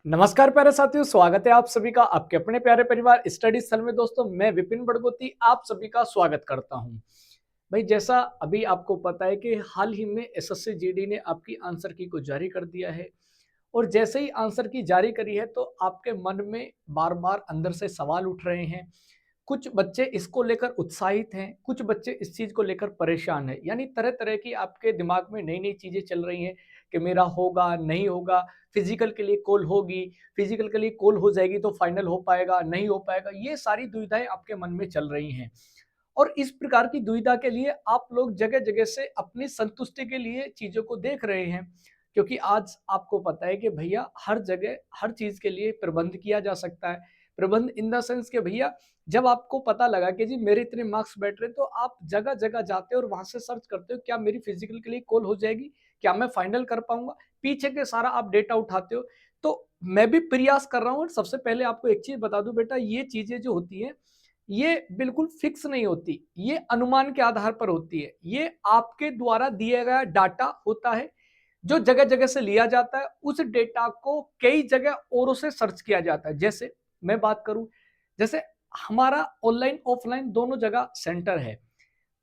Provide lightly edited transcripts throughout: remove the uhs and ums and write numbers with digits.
नमस्कार प्यारे साथियों, स्वागत है आप सभी का आपके अपने प्यारे परिवार स्टडी स्थल में। दोस्तों, मैं विपिन बड़गोती आप सभी का स्वागत करता हूं। भाई, जैसा अभी आपको पता है कि हाल ही में एसएससी जीडी ने आपकी आंसर की को जारी कर दिया है। और जैसे ही आंसर की जारी करी है तो आपके मन में बार बार अंदर से सवाल उठ रहे हैं। कुछ बच्चे इसको लेकर उत्साहित हैं, कुछ बच्चे इस चीज को लेकर परेशान हैं। यानी तरह तरह की आपके दिमाग में नई नई चीजें चल रही हैं कि मेरा होगा नहीं होगा, फिजिकल के लिए कॉल होगी, फिजिकल के लिए कॉल हो जाएगी तो फाइनल हो पाएगा नहीं हो पाएगा, ये सारी दुविधाएं आपके मन में चल रही हैं। और इस प्रकार की दुविधा के लिए आप लोग जगह जगह से अपनी संतुष्टि के लिए चीजों को देख रहे हैं। क्योंकि आज आपको पता है कि भैया हर जगह हर चीज के लिए प्रबंध किया जा सकता है। प्रबंध इन द सेंस के भैया, जब आपको पता लगा कि जी मेरे इतने मार्क्स बैठ रहे, तो आप जगह जगह जाते हो और वहां से सर्च करते हो क्या मेरी फिजिकल के लिए कॉल हो जाएगी, क्या मैं फाइनल कर पाऊंगा। पीछे के सारा आप डेटा उठाते हो। तो मैं भी प्रयास कर रहा हूँ। और सबसे पहले आपको एक चीज बता दूं बेटा, ये चीजें जो होती है ये बिल्कुल फिक्स नहीं होती, ये अनुमान के आधार पर होती है। ये आपके द्वारा दिया गया डाटा होता है जो जगह जगह से लिया जाता है। उस डेटा को कई जगह औरों से सर्च किया जाता है। जैसे मैं बात करूं, जैसे हमारा ऑनलाइन ऑफलाइन दोनों जगह सेंटर है।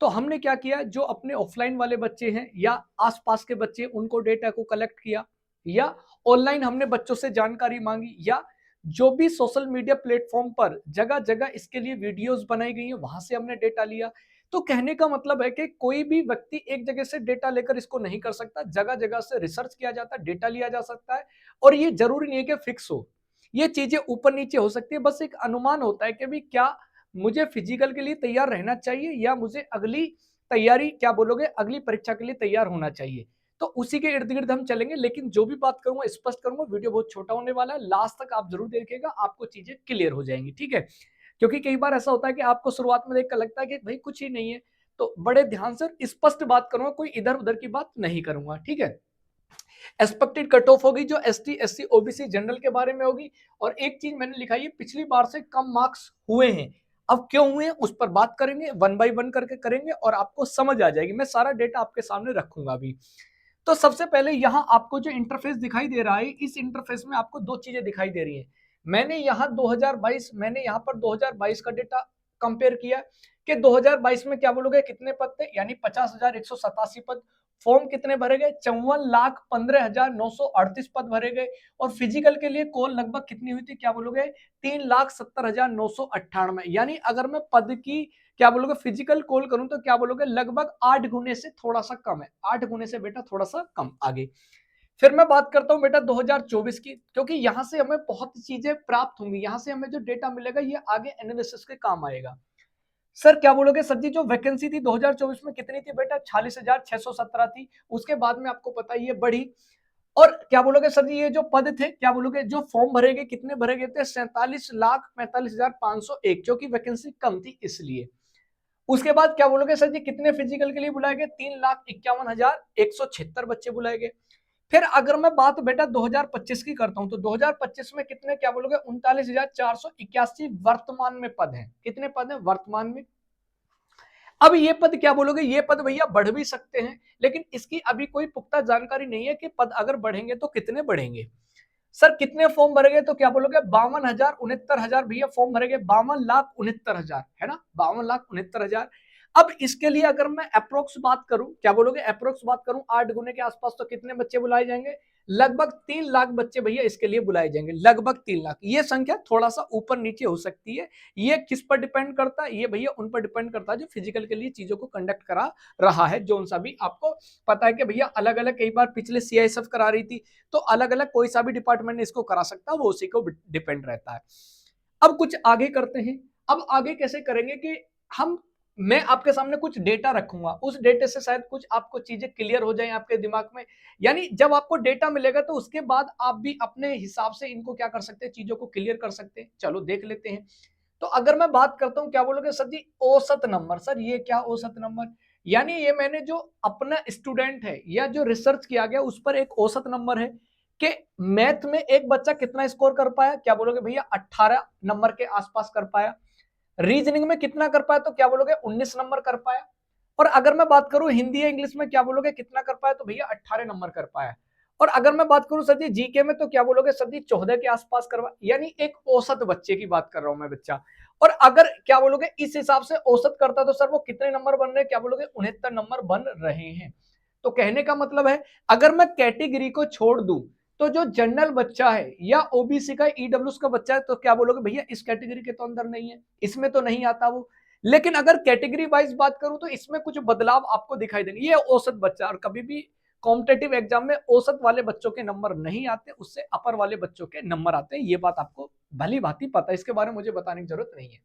तो हमने क्या किया, जो अपने ऑफलाइन वाले बच्चे हैं या आसपास के बच्चे, उनको डेटा को कलेक्ट किया, या ऑनलाइन हमने बच्चों से जानकारी मांगी, या जो भी सोशल मीडिया प्लेटफॉर्म पर जगह जगह इसके लिए वीडियोस बनाई गई है वहां से हमने डेटा लिया। तो कहने का मतलब है कि कोई भी व्यक्ति एक जगह से डेटा लेकर इसको नहीं कर सकता, जगह जगह से रिसर्च किया जाता है, डेटा लिया जा सकता है। और ये जरूरी नहीं है कि फिक्स हो, ये चीजें ऊपर नीचे हो सकती है। बस एक अनुमान होता है कि भी क्या मुझे फिजिकल के लिए तैयार रहना चाहिए या मुझे अगली तैयारी, क्या बोलोगे, अगली परीक्षा के लिए तैयार होना चाहिए। तो उसी के इर्द गिर्द हम चलेंगे। लेकिन जो भी बात करूंगा स्पष्ट करूंगा, वीडियो बहुत छोटा होने वाला है, लास्ट तक आप जरूर देखिएगा, आपको चीजें क्लियर हो जाएंगी, ठीक है। क्योंकि कई बार ऐसा होता है कि आपको शुरुआत में देखकर लगता है कि भाई कुछ ही नहीं है। तो बड़े ध्यान से स्पष्ट बात करूंगा, कोई इधर उधर की बात नहीं करूंगा, ठीक है। एक्सपेक्टेड कट ऑफ होगी जो एसटी एससी ओबीसी जनरल के बारे में होगी। और एक चीज मैंने लिखा है, पिछली बार से कम मार्क्स हुए हैं। अब क्यों हुए हैं उस पर बात करेंगे, वन बाय वन करके करेंगे और आपको समझ आ जाएगी। मैं सारा डेटा आपके सामने रखूंगा अभी। तो सबसे पहले यहाँ आपको जो इंटरफेस दिखाई दे रहा है, इस इंटरफेस में आपको दो चीजें दिखाई दे रही है। मैंने यहाँ 2022, मैंने यहाँ पर 2022 का डेटा कंपेयर किया कि 2022 में क्या बोलोगे कितने पद थे, यानी 50,187 पद। फॉर्म कितने भरे गए, 54,15,938 पद भरे गए। और फिजिकल के लिए कॉल लगभग कितनी हुई थी, क्या बोलोगे, 3,70,998। यानी अगर मैं पद की, क्या बोलोगे, फिजिकल कॉल करूं तो क्या बोलोगे, लगभग 8 गुने से थोड़ा सा कम है, 8 गुने से बेटा थोड़ा सा कम आगे। फिर मैं बात करता हूं बेटा 2024 की, क्योंकि यहां से हमें बहुत चीजें प्राप्त होंगी। यहां से हमें जो डेटा मिलेगा ये आगे एनालिसिस के काम आएगा। सर क्या बोलोगे, सर जी जो वैकेंसी थी 2024 में कितनी थी बेटा, 46,617 थी। उसके बाद में आपको पता है ये बढ़ी। और क्या बोलोगे सर जी, ये जो पद थे, क्या बोलोगे, जो फॉर्म भरे गए कितने भरे गए थे, 47,45,501, क्योंकि वैकेंसी कम थी इसलिए। उसके बाद क्या बोलोगे सर जी, कितने फिजिकल के लिए बुलाए गए, 3,51,176 बच्चे बुलाए गए। फिर अगर मैं बात बेटा 2025 की करता हूं तो 2025 में कितने, क्या बोलोगे, 39,481 वर्तमान में पद हैं। कितने पद हैं वर्तमान में। अब ये पद, क्या बोलोगे, ये पद भैया बढ़ भी सकते हैं, लेकिन इसकी अभी कोई पुख्ता जानकारी नहीं है कि पद अगर बढ़ेंगे तो कितने बढ़ेंगे। सर कितने फॉर्म भरे गए, तो क्या बोलोगे, 52,69,000 भैया फॉर्म भरे गए, 52,69,000 है ना, 52,69,000। अब इसके लिए अगर मैं अप्रोक्स बात करूं, क्या बोलोगे, अप्रोक्स बात करूं 8 गुने के आसपास, तो कितने बच्चे बुलाए जाएंगे, लगभग 3 लाख बच्चे भैया इसके लिए बुलाए जाएंगे, लगभग 3 लाख। ये संख्या थोड़ा सा ऊपर नीचे हो सकती है। ये किस पर डिपेंड करता है, ये भैया उन पर डिपेंड करता है जो फिजिकल के लिए चीजों को कंडक्ट करा रहा है। जो सा भी आपको पता है कि भैया अलग अलग, कई बार पिछले सीआईएसएफ करा रही थी, तो अलग अलग कोई सा भी डिपार्टमेंट इसको करा सकता है, वो उसी को डिपेंड रहता है। अब कुछ आगे करते हैं। अब आगे कैसे करेंगे कि हम, मैं आपके सामने कुछ डेटा रखूंगा, उस डेटे से शायद कुछ आपको चीजें क्लियर हो जाए आपके दिमाग में। यानी जब आपको डेटा मिलेगा तो उसके बाद आप भी अपने हिसाब से इनको क्या कर सकते हैं, चीजों को क्लियर कर सकते हैं। चलो देख लेते हैं। तो अगर मैं बात करता हूं, क्या बोलोगे सर जी, औसत नंबर। सर ये क्या औसत नंबर, यानी ये मैंने जो अपना स्टूडेंट है या जो रिसर्च किया गया उस पर एक औसत नंबर है कि मैथ में एक बच्चा कितना स्कोर कर पाया, क्या बोलोगे भैया 18 नंबर के आसपास कर पाया। रीजनिंग में कितना कर पाया, तो क्या बोलोगे 19 नंबर कर पाया। और अगर मैं बात करूं हिंदी या इंग्लिश में, क्या बोलोगे कितना कर पाया, तो भैया 18 नंबर कर पाया। और अगर मैं बात करूं सर जी जीके में तो क्या बोलोगे सर जी 14 के आसपास करवा, यानी एक औसत बच्चे की बात कर रहा हूं मैं बच्चा। और अगर क्या बोलोगे इस हिसाब से औसत करता तो सर वो कितने नंबर बन रहे हैं, क्या बोलोगे 69 नंबर बन रहे हैं। तो कहने का मतलब है अगर मैं कैटेगरी को छोड़ दूं तो जो जनरल बच्चा है या ओबीसी का ईडब्ल्यूएस का बच्चा है तो क्या बोलोगे भैया इस कैटेगरी के तो अंदर नहीं है, इसमें तो नहीं आता वो। लेकिन अगर कैटेगरी वाइज बात करूं तो इसमें कुछ बदलाव आपको दिखाई देंगे। ये औसत बच्चा, और कभी भी कॉम्पिटेटिव एग्जाम में औसत वाले बच्चों के नंबर नहीं आते, उससे अपर वाले बच्चों के नंबर आते हैं। ये बात आपको भली भांति पता है, इसके बारे में मुझे बताने की जरूरत नहीं है।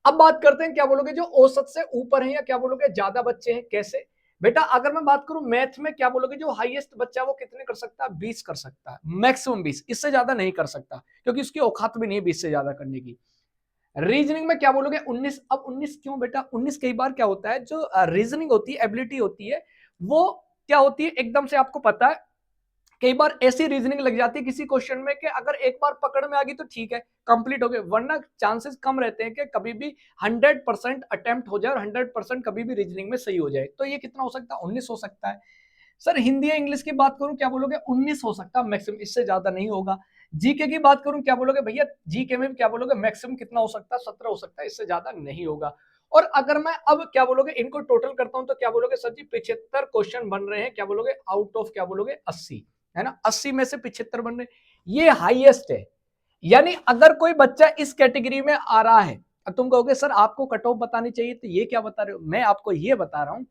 अब बात करते हैं क्या बोलोगे जो औसत से ऊपर है या क्या बोलोगे ज्यादा बच्चे हैं, कैसे बेटा। अगर मैं बात करूं मैथ में क्या बोलोगे जो हाईएस्ट बच्चा वो कितने कर सकता है, 20 कर सकता है, मैक्सिमम 20, इससे ज्यादा नहीं कर सकता क्योंकि उसकी औकात भी नहीं है 20 से ज्यादा करने की। रीजनिंग में क्या बोलोगे 19। अब 19 क्यों बेटा, 19 कई बार क्या होता है जो रीजनिंग होती है, एबिलिटी होती है, वो क्या होती है एकदम से आपको पता है कई बार ऐसी रीजनिंग लग जाती है किसी क्वेश्चन में कि अगर एक बार पकड़ में आ गई तो ठीक है कंप्लीट हो गए, वरना चांसेस कम रहते हैं कि कभी भी 100% अटेम्प्ट हो जाए और 100% कभी भी रीजनिंग में सही हो जाए। तो ये कितना हो सकता है, 19 हो सकता है। सर हिंदी या इंग्लिश की बात करूं क्या बोलोगे 19 हो सकता है मैक्सिमम, इससे ज्यादा नहीं होगा। जीके की बात करूं क्या बोलोगे भैया, जीके में क्या बोलोगे मैक्सिमम कितना हो सकता है, 17 हो सकता है, इससे ज्यादा नहीं होगा। और अगर मैं अब क्या बोलोगे इनको टोटल करता हूं तो क्या बोलोगे सर जी 75 क्वेश्चन बन रहे हैं, क्या बोलोगे आउट ऑफ क्या बोलोगे 80, है ना, 80 में से 75 बन रहे, ये हाईएस्ट है। यानी अगर कोई बच्चा इस कैटेगरी में आ रहा है, अब तुम कहोगे सर आपको कट ऑफ बतानी चाहिए, तो ये क्या बता रहे हो, मैं आपको ये बता रहा हूं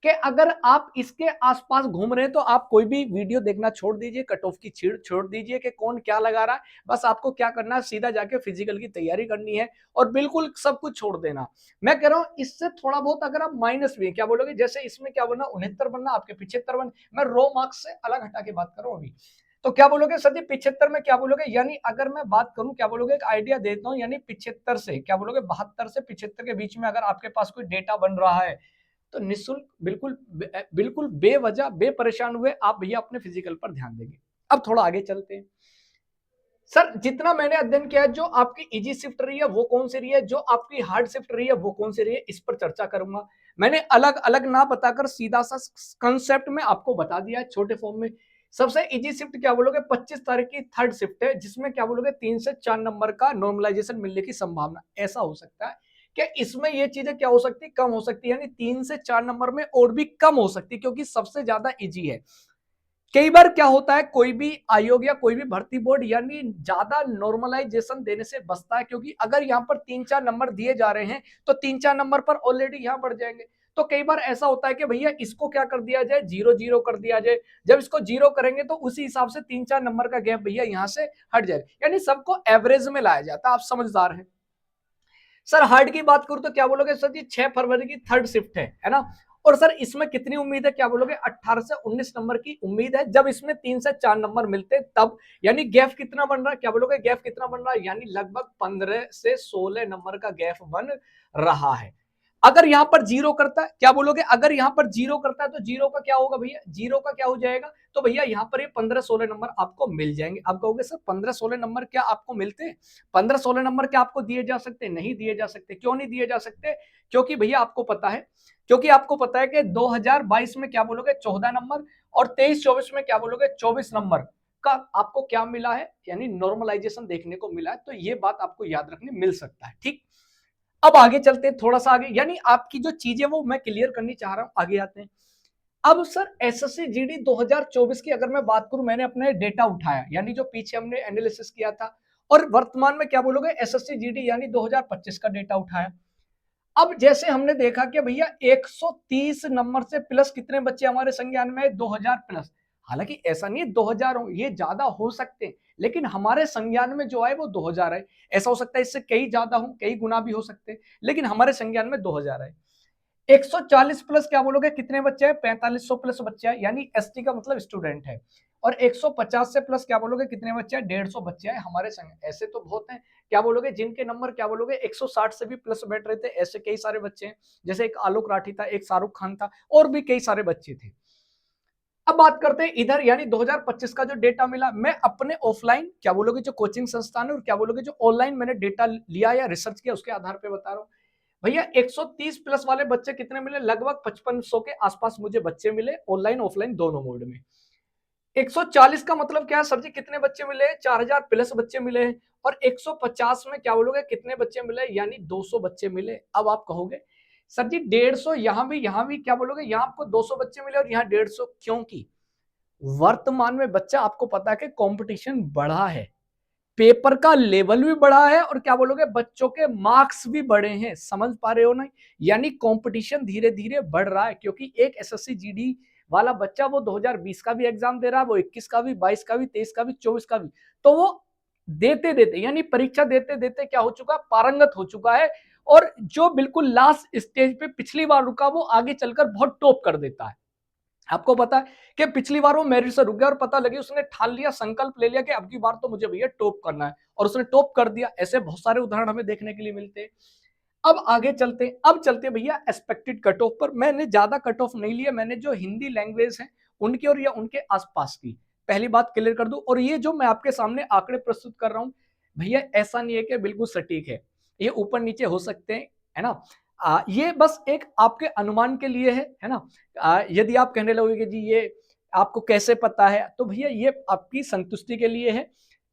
कि अगर आप इसके आसपास घूम रहे हैं तो आप कोई भी वीडियो देखना छोड़ दीजिए, कट ऑफ की छीड़ छोड़ दीजिए कि कौन क्या लगा रहा है। बस आपको क्या करना है, सीधा जाके फिजिकल की तैयारी करनी है और बिल्कुल सब कुछ छोड़ देना। मैं कह रहा हूं इससे थोड़ा बहुत अगर आप माइनस भी क्या बोलोगे, जैसे इसमें क्या बनना 69 बनना, आपके 75 बन, मैं रो मार्क्स से अलग हटा के बात कर रहा हूं अभी। तो क्या बोलोगे सर जी 75 में क्या बोलोगे, यानी अगर मैं बात करूं क्या बोलोगे एक आइडिया देता हूं, यानी 75 से क्या बोलोगे 72 से 75 के बीच में अगर आपके पास कोई डेटा बन रहा है तो निःशुल्क बिल्कुल बिल्कुल बेवजह बेपरेशान हुए आप भैया अपने फिजिकल पर ध्यान देंगे। अब थोड़ा आगे चलते हैं। सर जितना मैंने अध्ययन किया है, जो आपकी इजी शिफ्ट रही है वो कौन सी रही है, जो आपकी हार्ड शिफ्ट रही है वो कौन सी रही है, इस पर चर्चा करूंगा। मैंने अलग अलग ना बताकर सीधा सा कंसेप्ट में आपको बता दिया है छोटे फॉर्म में। सबसे इजी शिफ्ट क्या बोलोगे 25 तारीख की थर्ड शिफ्ट है, जिसमें क्या बोलोगे 3 से 4 नंबर का नॉर्मलाइजेशन मिलने की संभावना। ऐसा हो सकता है कि इसमें ये चीजें क्या हो सकती कम हो सकती है, यानी 3 से 4 नंबर में और भी कम हो सकती है क्योंकि सबसे ज्यादा इजी है। कई बार क्या होता है कोई भी आयोग या कोई भी भर्ती बोर्ड यानी ज्यादा नॉर्मलाइजेशन देने से बचता है, क्योंकि अगर यहाँ पर 3-4 नंबर दिए जा रहे हैं तो 3-4 नंबर पर ऑलरेडी यहाँ बढ़ जाएंगे। तो कई बार ऐसा होता है कि भैया इसको क्या कर दिया जाए, 0-0 कर दिया जाए। जब इसको 0 करेंगे तो उसी हिसाब से 3-4 नंबर का गैप भैया यहाँ से हट जाएगा, यानी सबको एवरेज में लाया जाता है। आप समझदार हैं। सर हार्ड की बात करूं तो क्या बोलोगे सर जी 6 फरवरी की थर्ड शिफ्ट है ना। और सर इसमें कितनी उम्मीद है, क्या बोलोगे 18 से 19 नंबर की उम्मीद है, जब इसमें 3 से 4 नंबर मिलते तब। यानी गैप कितना बन रहा है, क्या बोलोगे गैप कितना बन रहा है, यानी लगभग 15 से 16 नंबर का गैप बन रहा है। अगर यहां पर 0 करता है, क्या बोलोगे अगर यहां पर 0 करता है तो 0 का क्या होगा भैया, 0 का क्या हो जाएगा, तो भैया यहां पर ये 15-16 नंबर आपको मिल जाएंगे। आप कहोगे सर 15-16 नंबर क्या आपको मिलते हैं, 15-16 नंबर क्या आपको दिए जा सकते, नहीं दिए जा सकते। क्यों नहीं दिए जा सकते, क्योंकि भैया आपको पता है, क्योंकि आपको पता है कि 2022 में क्या बोलोगे 14 नंबर और 23-24 में क्या बोलोगे 24 नंबर का आपको क्या मिला है, यानी नॉर्मलाइजेशन देखने को मिला है। तो ये बात आपको याद रखने मिल सकता है। ठीक, अब आगे चलते हैं थोड़ा सा आगे, यानी आपकी जो चीजें वो मैं क्लियर करनी चाह रहा हूं, आगे आते हैं। अब सर एसएससी जीडी 2024 की अगर मैं बात करूं, मैंने अपने डेटा उठाया, यानी जो पीछे हमने एनालिसिस किया था, और वर्तमान में क्या बोलोगे एसएससी जीडी यानी 2025 का डेटा उठाया। अब जैसे हमने देखा कि भैया 130 नंबर से प्लस कितने बच्चे हमारे संज्ञान में, 2000 प्लस। हालांकि ऐसा नहीं है 2000 हो, ये ज्यादा हो सकते हैं, लेकिन हमारे संज्ञान में जो आए वो 2000 है। ऐसा हो सकता है इससे कई ज्यादा हो, कई गुना भी हो सकते हैं, लेकिन हमारे संज्ञान में 2000 है। 140 प्लस क्या बोलोगे कितने बच्चे हैं, 4500 प्लस बच्चे हैं, यानी एसटी का मतलब स्टूडेंट है। और 150 से प्लस क्या बोलोगे कितने बच्चे हैं, 150 बच्चे हैं हमारे संग। ऐसे तो बहुत हैं, क्या बोलोगे जिनके नंबर क्या बोलोगे 160 से भी प्लस बैठ रहे थे, ऐसे कई सारे बच्चे हैं। जैसे एक आलोक राठी था, एक शाहरुख खान था, और भी कई सारे बच्चे थे। अब बात करते हैं इधर, यानी 2025 का जो डेटा मिला, मैं अपने ऑफलाइन क्या बोलोगे जो कोचिंग संस्थान है और क्या बोलोगे जो ऑनलाइन मैंने डेटा लिया या रिसर्च किया उसके आधार पर बता रहा हूं। भैया 130 प्लस वाले बच्चे कितने मिले, लगभग 5500 के आसपास मुझे बच्चे मिले, ऑनलाइन ऑफलाइन दोनों मोड में। 140 का मतलब क्या है सर जी, कितने बच्चे मिले हैं? 4000 प्लस बच्चे मिले हैं। और 150 में क्या बोलोगे कितने बच्चे मिले? यानी 200 बच्चे मिले। अब आप कहोगे सर जी 150 यहां भी क्या बोलोगे, यहां आपको 200 बच्चे मिले और यहाँ 150, क्योंकि वर्तमान में बच्चा, आपको पता है कि कंपटीशन बढ़ा है, पेपर का लेवल भी बढ़ा है और क्या बोलोगे बच्चों के मार्क्स भी बढ़े हैं। समझ पा रहे हो ना? यानी कंपटीशन धीरे धीरे बढ़ रहा है, क्योंकि एक एसएससी जीडी वाला बच्चा वो 2020 का भी एग्जाम दे रहा है, वो 21 का भी, 22 का भी, 23 का भी, 24 का भी, तो वो देते देते यानी परीक्षा देते देते क्या हो चुका, पारंगत हो चुका है। और जो बिल्कुल लास्ट स्टेज पे पिछली बार रुका, वो आगे चलकर बहुत टॉप कर देता है। आपको पता है कि पिछली बार वो मेरिट से रुक गया और पता लगी, उसने ठान लिया, संकल्प ले लिया कि अब की बार तो मुझे भैया टॉप करना है, और उसने टॉप कर दिया। ऐसे बहुत सारे उदाहरण हमें देखने के लिए मिलते हैं। अब आगे चलते हैं, अब चलते हैं भैया एक्सपेक्टेड कट ऑफ पर। मैंने ज्यादा कट ऑफ नहीं लिया, मैंने जो हिंदी लैंग्वेज है उनकी और या उनके आसपास की, पहली बात क्लियर कर दूं। और ये जो मैं आपके सामने आंकड़े प्रस्तुत कर रहा हूं भैया, ऐसा नहीं है कि बिल्कुल सटीक है, ये ऊपर नीचे हो सकते हैं, है ना। ये बस एक आपके अनुमान के लिए है ना। यदि आप कहने लगोगे कि जी ये आपको कैसे पता है, तो भैया ये आपकी संतुष्टि के लिए है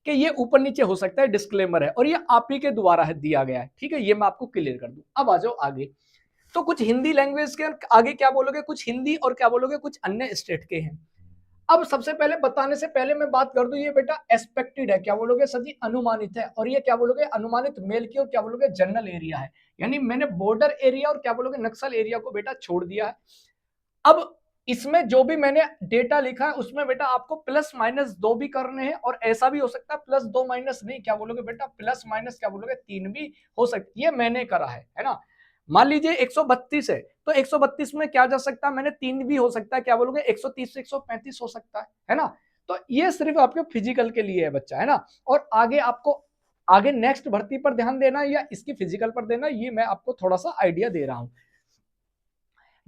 कि ये ऊपर नीचे हो सकता है, डिस्क्लेमर है, और ये आप ही के द्वारा है दिया गया है, ठीक है, ये मैं आपको क्लियर कर दूं। अब आ जाओ आगे, तो कुछ हिंदी लैंग्वेज के आगे क्या बोलोगे, कुछ हिंदी और क्या बोलोगे कुछ अन्य स्टेट के हैं। अब सबसे पहले बताने से पहले मैं बात कर दूं, ये बेटा एक्सपेक्टेड है, क्या बोलोगे सर जी, अनुमानित है, और ये क्या बोलोगे अनुमानित मेल की और क्या बोलोगे जनरल एरिया है। यानी मैंने बॉर्डर एरिया और क्या बोलोगे नक्सल एरिया को बेटा छोड़ दिया है। अब इसमें जो भी मैंने डेटा लिखा है उसमें बेटा आपको प्लस माइनस 2 भी करने हैं, और ऐसा भी हो सकता है प्लस 2 माइनस नहीं, क्या बोलोगे बेटा प्लस माइनस क्या बोलोगे 3 भी हो सकती है। ये मैंने करा है ना। मान लीजिए 132 है, तो 132 में क्या जा सकता है, मैंने 3 भी हो सकता है, क्या बोलोगे 130 से 135 हो सकता है ना। तो ये सिर्फ आपके फिजिकल के लिए है बच्चा, है ना। और आगे आपको आगे नेक्स्ट भर्ती पर ध्यान देना या इसकी फिजिकल पर देना, ये मैं आपको थोड़ा सा आइडिया दे रहा हूं।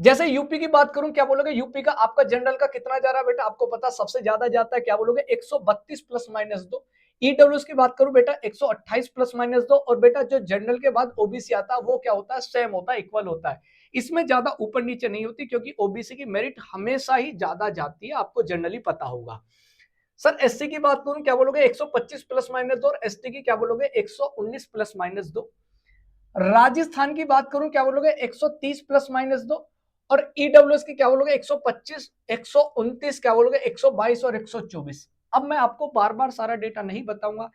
जैसे यूपी की बात करूं, क्या बोलोगे यूपी का आपका जनरल का कितना जा रहा है बेटा, आपको पता सबसे ज्यादा जाता है, क्या बोलोगे 132 प्लस माइनस 2। ईडब्ल्यूएस की बात करूं बेटा 128 प्लस माइनस 2, और बेटा जो जनरल के बाद ओबीसी आता है वो क्या होता है, सेम होता है, इक्वल होता है। इसमें ज्यादा ऊपर नीचे नहीं होती, क्योंकि ओबीसी की मेरिट हमेशा ही ज्यादा जाती है, आपको जनरली पता होगा। सर एससी की बात करूं, क्या बोलोगे 125 प्लस माइनस 2, और एसटी की क्या बोलोगे 119 प्लस माइनस 2। राजस्थान की बात करूं, क्या बोलोगे 130 प्लस माइनस 2, और ईडब्ल्यूएस की क्या बोलोगे 125, 129, क्या बोलोगे 122 और 124। अब मैं आपको बार बार सारा डेटा नहीं बताऊंगा,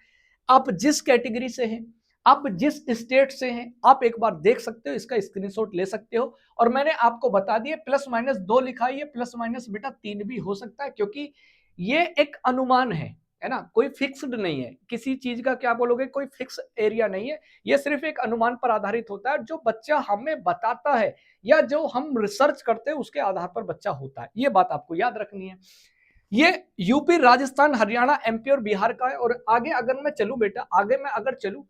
आप जिस कैटेगरी से हैं, आप जिस स्टेट से हैं, आप एक बार देख सकते हो, इसका स्क्रीनशॉट ले सकते हो। और मैंने आपको बता दिया प्लस माइनस 2 लिखा है, ये प्लस माइनस बेटा 3 भी हो सकता है, क्योंकि ये एक अनुमान है ना, कोई फिक्स्ड नहीं है किसी चीज का, क्या बोलोगे कोई फिक्स एरिया नहीं है, ये सिर्फ एक अनुमान पर आधारित होता है, जो बच्चा हमें बताता है या जो हम रिसर्च करते हैं उसके आधार पर बच्चा होता है, ये बात आपको याद रखनी है। ये यूपी, राजस्थान, हरियाणा, एमपी और बिहार का है। और आगे अगर मैं चलूं बेटा, आगे मैं अगर चलूं,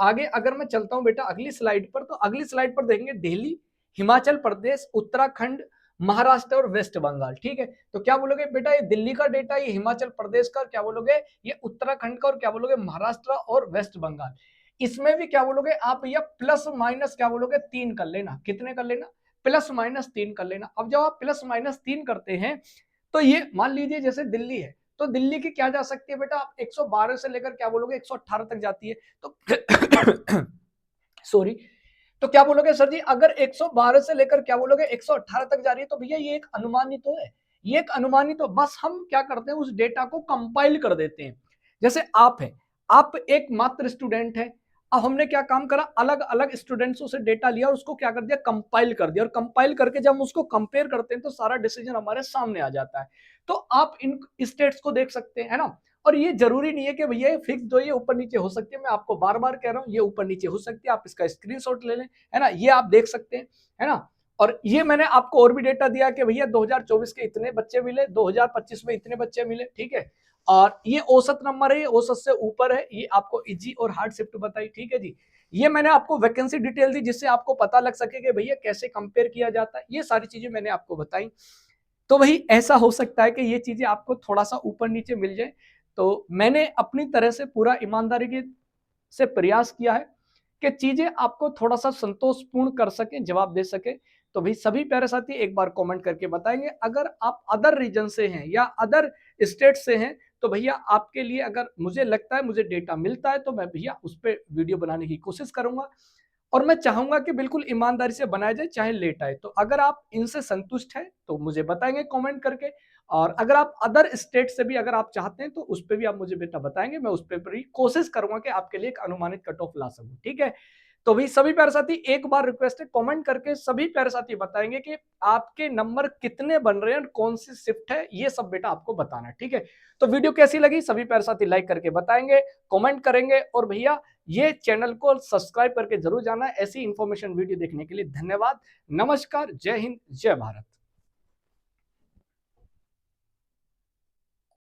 आगे अगर मैं चलता हूं बेटा अगली स्लाइड पर, तो अगली स्लाइड पर देखेंगे दिल्ली, हिमाचल प्रदेश, उत्तराखंड, महाराष्ट्र और वेस्ट बंगाल, ठीक है। तो क्या बोलोगे बेटा, ये दिल्ली का डेटा, ये हिमाचल प्रदेश का, क्या बोलोगे ये उत्तराखंड का, और क्या बोलोगे महाराष्ट्र और वेस्ट बंगाल। इसमें भी क्या बोलोगे आप, या प्लस माइनस क्या बोलोगे 3 कर लेना, कितने कर लेना, प्लस माइनस 3 कर लेना। अब जब आप प्लस माइनस 3 करते हैं, तो ये मान लीजिए जैसे दिल्ली है, तो दिल्ली की क्या जा सकती है बेटा, आप 112 से लेकर क्या बोलोगे 118 तक जाती है, तो सॉरी, तो क्या बोलोगे सर जी, अगर 112 से लेकर क्या बोलोगे 118 तक जा रही है, तो भैया ये एक अनुमानित तो है, ये एक अनुमानित तो, बस हम क्या करते हैं उस डेटा को कंपाइल कर देते हैं। जैसे आप है, आप एक मात्र स्टूडेंट है, अब हमने क्या काम करा, अलग अलग स्टूडेंट्सों से डेटा लिया और उसको क्या कर दिया, कंपाइल कर दिया, और कंपाइल करके जब हम उसको कंपेयर करते हैं तो सारा डिसीजन हमारे सामने आ जाता है। तो आप इन स्टेट्स को देख सकते हैं, है ना। और ये जरूरी नहीं है कि भैया फिक्स जो ये ऊपर नीचे हो सकती है, मैं आपको बार बार कह रहा हूं ये ऊपर नीचे हो सकती है, आप इसका स्क्रीनशॉट ले लें, है ना, ये आप देख सकते हैं, है ना। और ये मैंने आपको और भी डेटा दिया कि भैया 2024 के इतने बच्चे मिले, 2025 में इतने बच्चे मिले, ठीक है। और ये औसत नंबर है, ये औसत से ऊपर है, ये आपको इजी और हार्ड शिफ्ट बताई, ठीक है जी। ये मैंने आपको वैकेंसी डिटेल दी जिससे आपको पता लग सके कि भैया कैसे कंपेयर किया जाता है, ये सारी चीजें मैंने आपको बताई। तो वही ऐसा हो सकता है कि ये चीजें आपको थोड़ा सा ऊपर नीचे मिल जाए, तो मैंने अपनी तरह से पूरा ईमानदारी के से प्रयास किया है कि चीजें आपको थोड़ा सा संतोषपूर्ण कर सके, जवाब दे सके। तो भाई सभी प्यारे साथी एक बार कमेंट करके बताएंगे। अगर आप अदर रीजन से हैं या अदर स्टेट से हैं तो भैया आपके लिए अगर मुझे लगता है, मुझे डेटा मिलता है तो मैं भैया उस पर वीडियो बनाने की कोशिश करूंगा और मैं चाहूंगा कि बिल्कुल ईमानदारी से बनाया जाए, चाहे लेट आए। तो अगर आप इनसे संतुष्ट हैं तो मुझे बताएंगे कमेंट करके, और अगर आप अदर स्टेट से भी अगर आप चाहते हैं तो उस पर भी आप मुझे बेटा बताएंगे, मैं उस पर भी कोशिश करूंगा कि आपके लिए एक अनुमानित कट ऑफ ला सकूं। ठीक है, तो भी सभी प्यारे साथी एक बार रिक्वेस्ट है, कमेंट करके सभी प्यारे साथी बताएंगे कि आपके नंबर कितने बन रहे हैं, कौन सी शिफ्ट है, ये सब बेटा आपको बताना है। ठीक है, तो वीडियो कैसी लगी सभी प्यारे साथी लाइक करके बताएंगे, कमेंट करेंगे, और भैया ये चैनल को सब्सक्राइब करके जरूर जाना। ऐसी इंफॉर्मेशन वीडियो देखने के लिए धन्यवाद। नमस्कार, जय हिंद, जय भारत।